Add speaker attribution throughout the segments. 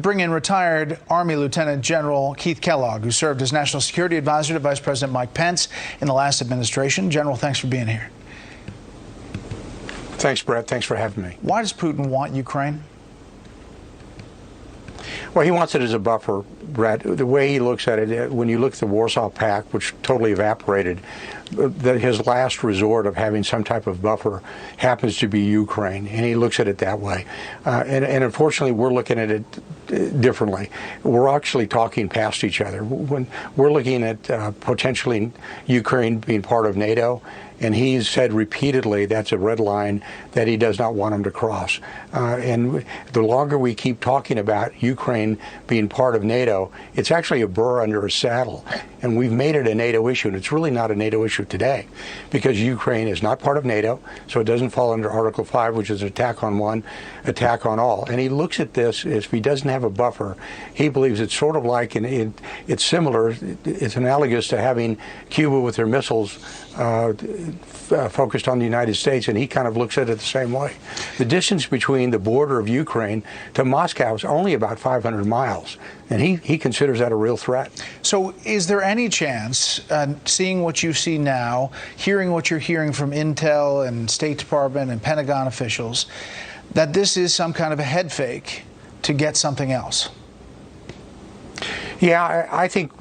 Speaker 1: bring in retired Army Lieutenant General Keith Kellogg, who served as National Security Advisor to Vice President Mike Pence in the last administration. General, thanks for being here.
Speaker 2: Thanks, Brett. Thanks for having me.
Speaker 1: Why does Putin want Ukraine?
Speaker 2: Well, he wants it as a buffer, Brett. The way he looks at it, when you look at the Warsaw Pact, which totally evaporated, that his last resort of having some type of buffer happens to be Ukraine, and he looks at it that way. And unfortunately, we're looking at it differently. We're actually talking past each other. When we're looking at potentially Ukraine being part of NATO, and he's said repeatedly that's a red line that he does not want them to cross. And the longer we keep talking about Ukraine being part of NATO, it's actually a burr under a saddle. And we've made it a NATO issue, and it's really not a NATO issue today, because Ukraine is not part of NATO, so it doesn't fall under Article 5, which is an attack on one, attack on all. And he looks at this as if he doesn't have a buffer. He believes it's sort of like, it's similar, it's analogous to having Cuba with their missiles focused on the United States, and he kind of looks at it the same way. The distance between the border of Ukraine to Moscow is only about 500 miles, and he considers that a real threat.
Speaker 1: So is there any chance, seeing what you see now, hearing what you're hearing from Intel and State Department and Pentagon officials, that this is some kind of a head fake to get something else? Yeah,
Speaker 2: I think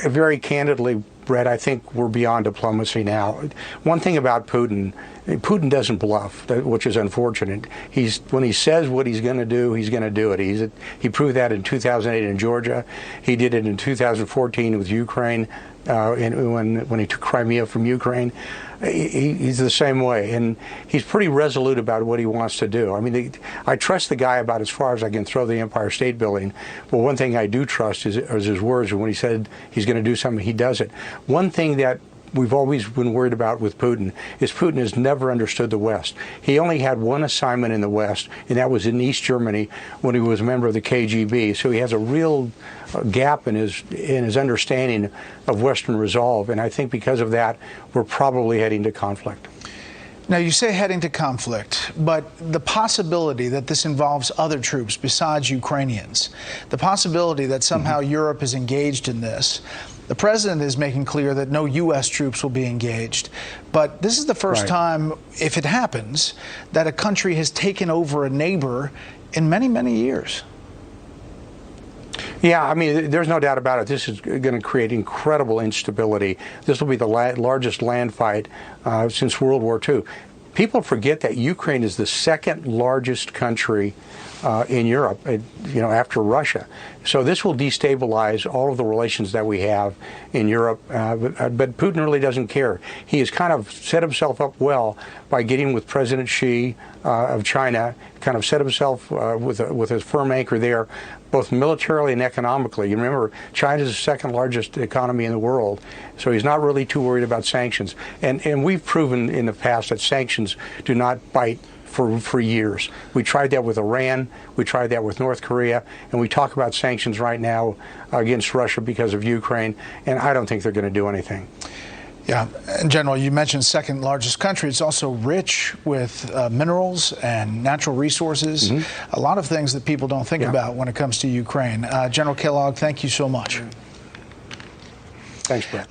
Speaker 2: very candidly, Brett, I think we're beyond diplomacy now. One thing about Putin doesn't bluff, which is unfortunate. When he says what he's going to do, he's going to do it. He proved that in 2008 in Georgia. He did it in 2014 with Ukraine, when he took Crimea from Ukraine. He's the same way, and he's pretty resolute about what he wants to do. I mean, I trust the guy about as far as I can throw the Empire State Building, but one thing I do trust is his words. When he said he's going to do something, he does it. One thing that we've always been worried about with Putin has never understood the West. He only had one assignment in the West, and that was in East Germany when he was a member of the KGB. So he has a real gap in his understanding of Western resolve, and I think because of that, we're probably heading to conflict.
Speaker 1: Now, you say heading to conflict, but the possibility that this involves other troops besides Ukrainians, the possibility that somehow Europe is engaged in this, the president is making clear that no U.S. troops will be engaged. But this is the first time, if it happens, that a country has taken over a neighbor in many, many years.
Speaker 2: Yeah, I mean, there's no doubt about it. This is going to create incredible instability. This will be the largest land fight since World War II. People forget that Ukraine is the second largest country in Europe, after Russia. So this will destabilize all of the relations that we have in Europe. But Putin really doesn't care. He has kind of set himself up well by getting with President Xi of China, kind of set himself with a firm anchor there, both militarily and economically. You remember, China is the second largest economy in the world, so he's not really too worried about sanctions. And we've proven in the past that sanctions do not bite for years. We tried that with Iran, we tried that with North Korea, and we talk about sanctions right now against Russia because of Ukraine, and I don't think they're going to do anything.
Speaker 1: Yeah, and General, you mentioned second largest country. It's also rich with minerals and natural resources, a lot of things that people don't think about when it comes to Ukraine. General Kellogg, thank you so much.
Speaker 2: Thanks, Brett.